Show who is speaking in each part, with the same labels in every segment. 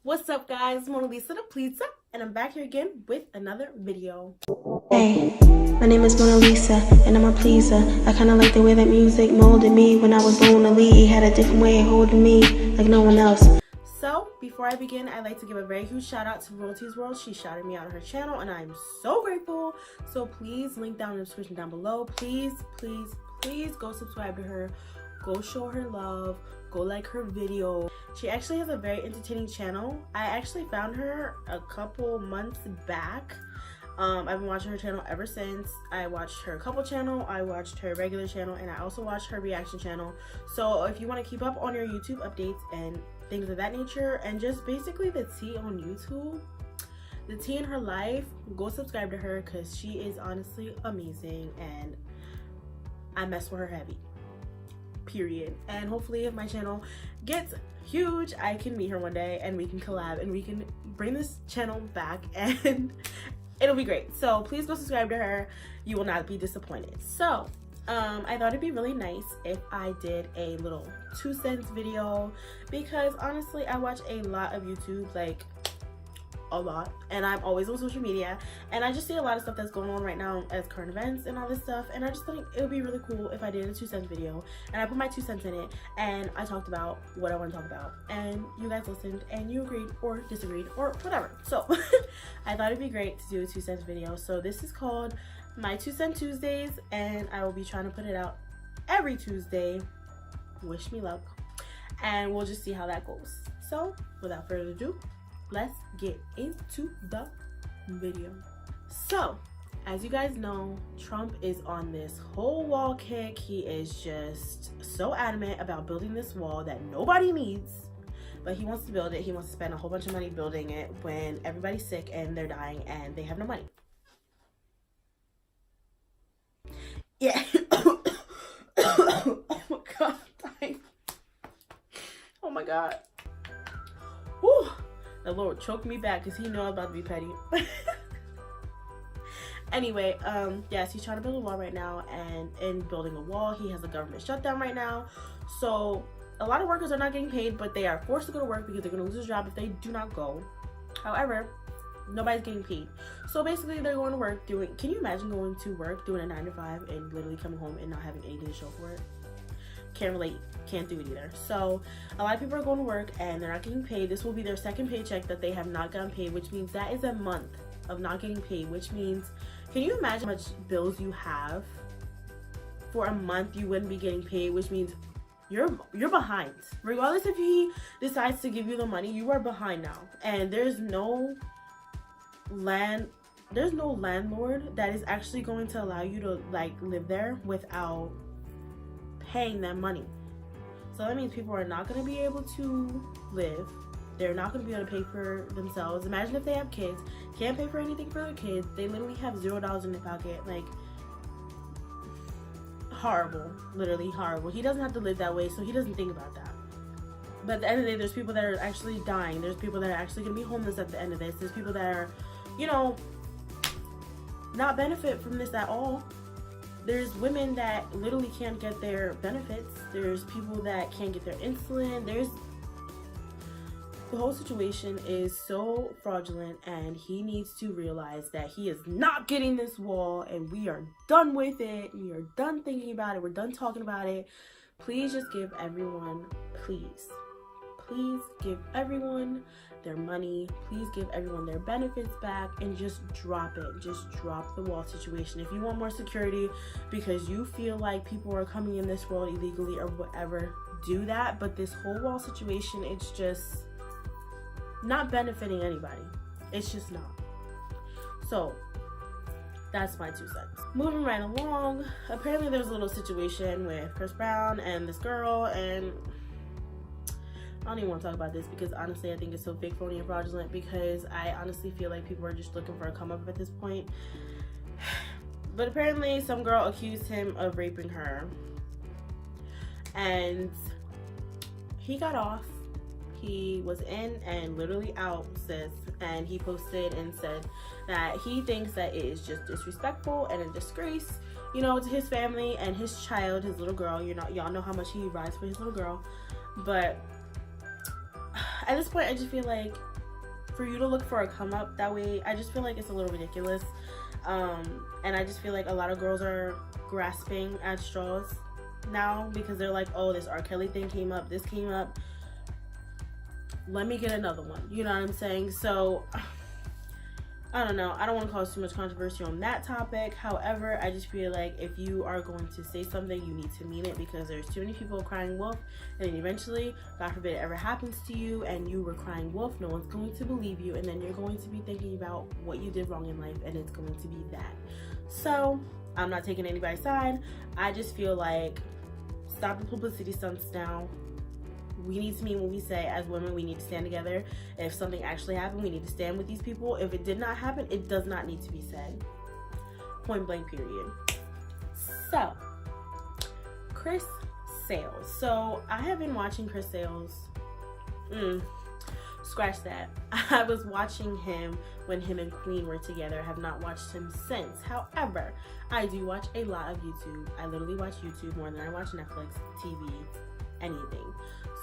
Speaker 1: What's up, guys? Mona Lisa the Pizza, and I'm back here again with another video.
Speaker 2: Hey, my name is Mona Lisa, and I'm a pleaser. I kinda like the way that music molded me. When I was lonely, it had a different way of holding me, like no one else.
Speaker 1: So, before I begin, I'd like to give a very huge shout out to Royalties World. She shouted me out on her channel, and I'm so grateful. So please, link down in the description down below. Please, please, please go subscribe to her. Go show her love. Go like her video. She actually has a very entertaining channel. I actually found her a couple months back. I've been watching her channel ever since. I watched her couple channel, I watched her regular channel, and I also watched her reaction channel. So if you want to keep up on your YouTube updates and things of that nature, and just basically the tea on YouTube, the tea in her life, go subscribe to her because she is honestly amazing and I mess with her heavy. Period. And hopefully if my channel gets huge, I can meet her one day and we can collab and we can bring this channel back and it'll be great. So please go subscribe to her. You will not be disappointed. So I thought it'd be really nice if I did a little 2 cents video, because honestly I watch a lot of YouTube, like a lot, and I'm always on social media, and I just see a lot of stuff that's going on right now as current events and all this stuff, and I just think it would be really cool if I did a 2 cents video and I put my 2 cents in it and I talked about what I want to talk about, and you guys listened and you agreed or disagreed or whatever. So I thought it'd be great to do a 2 cents video. So this is called my 2 Cent Tuesdays, and I will be trying to put it out every Tuesday. Wish me luck, and we'll just see how that goes. So without further ado, let's get into the video. So as you guys know, Trump is on this whole wall kick. He is just so adamant about building this wall that nobody needs, but he wants to build it. He wants to spend a whole bunch of money building it when everybody's sick and they're dying and they have no money. Yeah. Oh my god, I'm dying. Oh my god. Whew. The Lord choked me back because he knew I was about to be petty. Anyway, yes, he's trying to build a wall right now, and in building a wall, he has a government shutdown right now. So a lot of workers are not getting paid, but they are forced to go to work because they're going to lose their job if they do not go. However, nobody's getting paid. So basically, they're going to work doing, can you imagine going to work doing a 9 to 5 and literally coming home and not having anything to show for it? Can't relate, can't do it either. So a lot of people are going to work and they're not getting paid. This will be their second paycheck that they have not gotten paid, which means that is a month of not getting paid, which means, can you imagine how much bills you have for a month you wouldn't be getting paid, which means you're behind. Regardless if he decides to give you the money, you are behind now. And there's no landlord that is actually going to allow you to like live there without paying that money. So that means people are not going to be able to live. They're not going to be able to pay for themselves. Imagine if they have kids, can't pay for anything for their kids. They literally have $0 in their pocket. Like, horrible, literally horrible. He doesn't have to live that way, so he doesn't think about that. But at the end of the day, there's people that are actually dying. There's people that are actually going to be homeless at the end of this. There's people that are, you know, not benefit from this at all. There's women that literally can't get their benefits. There's people that can't get their insulin. The whole situation is so fraudulent, and he needs to realize that he is not getting this wall, and we are done with it. We are done thinking about it. We're done talking about it. Please just give everyone, please give everyone their money. Please give everyone their benefits back and just drop it. Just drop the wall situation. If you want more security because you feel like people are coming in this world illegally or whatever, do that. But this whole wall situation, it's just not benefiting anybody. It's just not. So that's my 2 cents. Moving right along, apparently there's a little situation with Chris Brown and this girl, and I don't even want to talk about this because honestly I think it's so fake, phony, and fraudulent, because I honestly feel like people are just looking for a come up at this point. But apparently some girl accused him of raping her and he got off. He was in and literally out, sis, and he posted and said that he thinks that it is just disrespectful and a disgrace, you know, to his family and his child, his little girl. Y'all know how much he rides for his little girl. But at this point, I just feel like for you to look for a come up that way, I just feel like it's a little ridiculous. And I just feel like a lot of girls are grasping at straws now because they're like, oh, this R. Kelly thing came up, this came up, let me get another one. You know what I'm saying? So I don't know. I don't want to cause too much controversy on that topic. However, I just feel like if you are going to say something, you need to mean it, because there's too many people crying wolf, and then eventually, God forbid it ever happens to you and you were crying wolf, no one's going to believe you, and then you're going to be thinking about what you did wrong in life, and it's going to be that. So I'm not taking anybody's side. I just feel like stop the publicity stunts now. We need to mean what we say. As women, we need to stand together. If something actually happened, we need to stand with these people. If it did not happen, it does not need to be said. Point blank, period. So, Chris Sails. So, I have been watching Chris Sails. Scratch that. I was watching him when him and Queen were together. I have not watched him since. However, I do watch a lot of YouTube. I literally watch YouTube more than I watch Netflix, TV, anything.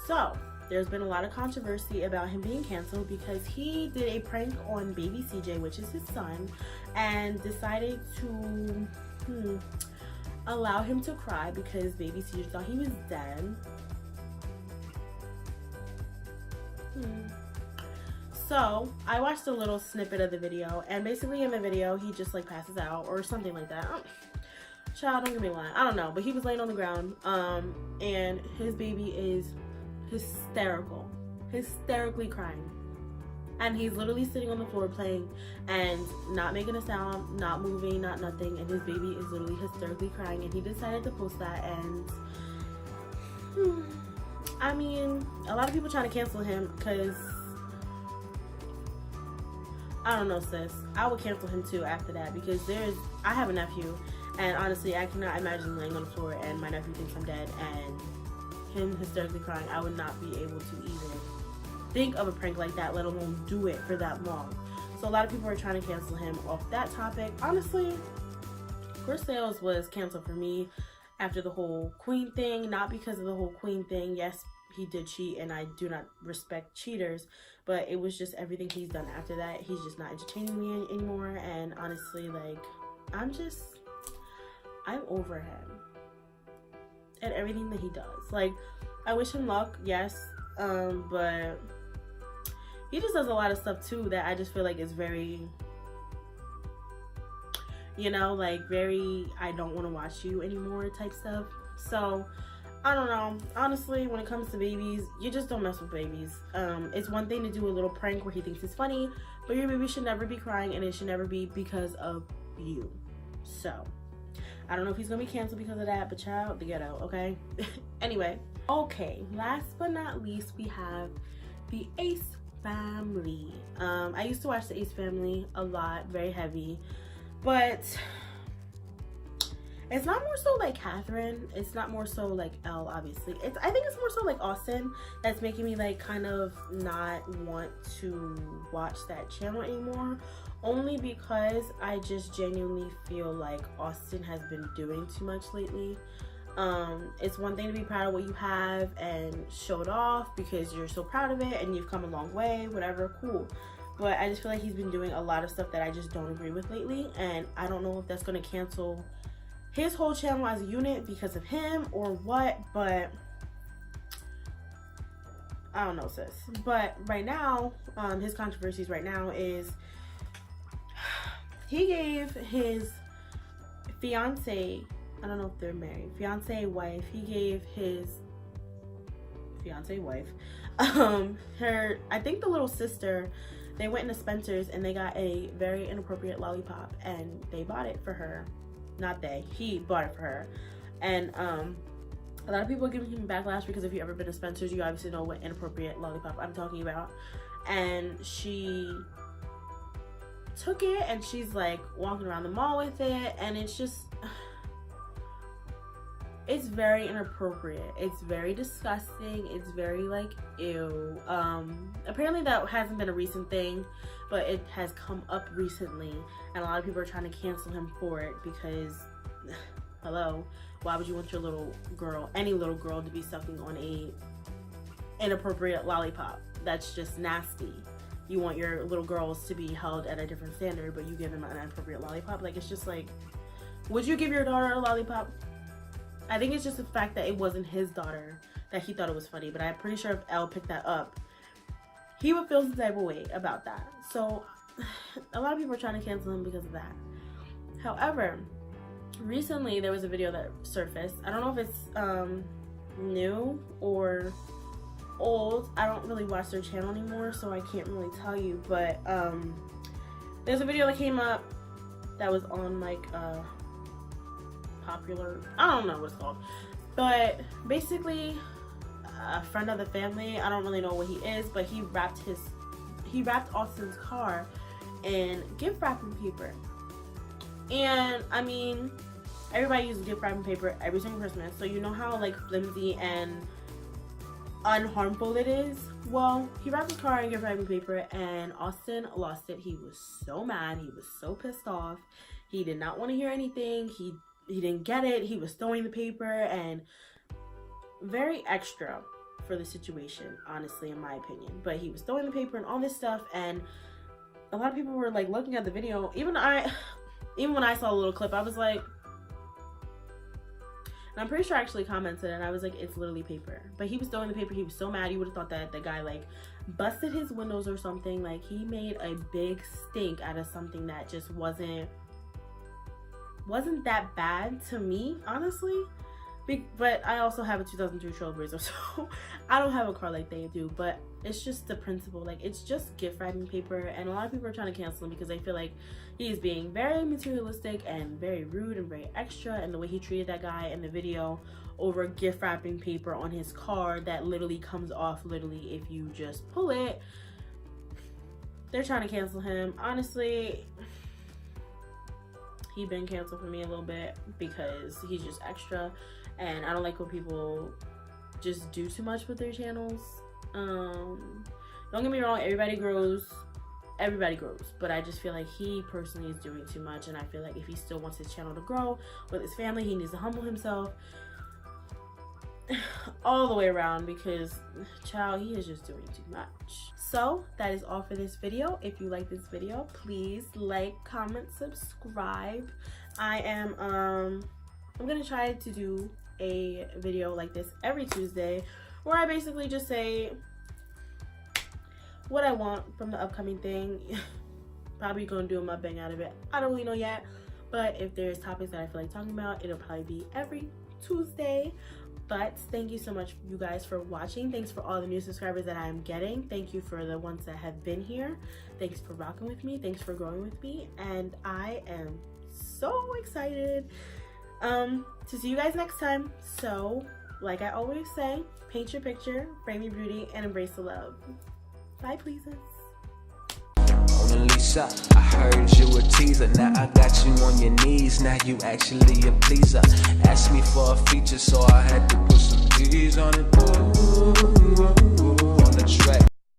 Speaker 1: So, there's been a lot of controversy about him being canceled because he did a prank on baby CJ, which is his son, and decided to allow him to cry because baby CJ thought he was dead. So, I watched a little snippet of the video, and basically in the video, he just like passes out or something like that. Child, don't get me lying. I don't know, but he was laying on the ground, and his baby is hysterically crying, and he's literally sitting on the floor playing and not making a sound, not moving, not nothing, and his baby is literally hysterically crying, and he decided to post that. And I mean, a lot of people trying to cancel him because I don't know, sis. I would cancel him too after that, because I have a nephew, and honestly, I cannot imagine laying on the floor and my nephew thinks I'm dead and him hysterically crying. I would not be able to even think of a prank like that, let alone do it for that long. So a lot of people are trying to cancel him off that topic. Honestly, Chris Sails was canceled for me after the whole Queen thing. Not because of the whole Queen thing. Yes, he did cheat, and I do not respect cheaters, but it was just everything he's done after that. He's just not entertaining me anymore, and honestly, like, I'm over him and everything that he does. Like, I wish him luck, yes, but he just does a lot of stuff too that I just feel like is very, you know, like very I don't want to watch you anymore type stuff. So I don't know. Honestly, when it comes to babies, you just don't mess with babies. It's one thing to do a little prank where he thinks it's funny, but your baby should never be crying, and it should never be because of you. So I don't know if he's gonna be canceled because of that, but child, the ghetto, okay? Anyway, okay, last but not least, we have the Ace Family. I used to watch the Ace Family a lot, very heavy, but it's not more so like Catherine. It's not more so like Elle, obviously. I think it's more so like Austin that's making me like kind of not want to watch that channel anymore. Only because I just genuinely feel like Austin has been doing too much lately. It's one thing to be proud of what you have and show it off because you're so proud of it and you've come a long way, whatever, cool. But I just feel like he's been doing a lot of stuff that I just don't agree with lately, and I don't know if that's going to cancel his whole channel as a unit because of him or what, but I don't know, sis. But right now, his controversies right now is he gave his fiance, I don't know if they're married, fiance wife, he gave his fiance wife, her, I think the little sister, they went into Spencer's and they got a very inappropriate lollipop and they bought it for her. Not they, he bought it for her. And a lot of people are giving him backlash because if you've ever been to Spencer's, you obviously know what inappropriate lollipop I'm talking about. And she took it and she's like walking around the mall with it, and it's just, it's very inappropriate. It's very disgusting. It's very like, ew. Apparently that hasn't been a recent thing, but it has come up recently, and a lot of people are trying to cancel him for it because, hello, why would you want your little girl, any little girl, to be sucking on a inappropriate lollipop? that's just nasty. You want your little girls to be held at a different standard, but you give them an inappropriate lollipop. Like, it's just like, would you give your daughter a lollipop? I think it's just the fact that it wasn't his daughter that he thought it was funny, but I'm pretty sure if Elle picked that up, he would feel some type of way about that. So a lot of people are trying to cancel him because of that. However, recently there was a video that surfaced. I don't know if it's new or old. I don't really watch their channel anymore, so I can't really tell you, but there's a video that came up that was on like popular, I don't know what it's called, but basically a friend of the family, I don't really know what he is, but he wrapped Austin's car in gift wrapping paper. And I mean, everybody uses gift wrapping paper every single Christmas, so you know how like flimsy and unharmful it is. Well, he wrapped his car in gift wrapping paper and Austin lost it. He was so mad, he was so pissed off, he did not want to hear anything, he didn't get it, he was throwing the paper, and very extra for the situation, honestly, in my opinion. But he was throwing the paper and all this stuff, and a lot of people were like looking at the video. Even when I saw a little clip, I was like, and I'm pretty sure I actually commented, and I was like, it's literally paper. But he was throwing the paper, he was so mad. You would have thought that the guy like busted his windows or something. Like, he made a big stink out of something that just wasn't that bad to me, honestly. But I also have a 2002 Trailblazer, so I don't have a car like they do. But it's just the principle. Like, it's just gift wrapping paper, and a lot of people are trying to cancel him because they feel like he is being very materialistic and very rude and very extra, and the way he treated that guy in the video over gift wrapping paper on his car that literally comes off literally if you just pull it. They're trying to cancel him. Honestly, he been canceled for me a little bit because he's just extra, and I don't like when people just do too much with their channels. Don't get me wrong, everybody grows, but I just feel like he personally is doing too much, and I feel like if he still wants his channel to grow with his family, he needs to humble himself all the way around, because child, he is just doing too much. So that is all for this video. If you like this video, please like, comment, subscribe. I'm gonna try to do a video like this every Tuesday where I basically just say what I want from the upcoming thing. Probably gonna do a mukbang out of it. I don't really know yet, but if there's topics that I feel like talking about, it'll probably be every Tuesday. But thank you so much, you guys, for watching. Thanks for all the new subscribers that I'm getting. Thank you for the ones that have been here. Thanks for rocking with me. Thanks for growing with me. And I am so excited to see you guys next time. So, like I always say, paint your picture, frame your beauty, and embrace the love. Bye, pleases.
Speaker 3: Mona Lisa, I heard you a teaser. Now I got you on your knees. Now you actually a pleaser. Asked me for a feature, so I had to put some D's on it. Ooh, on the track.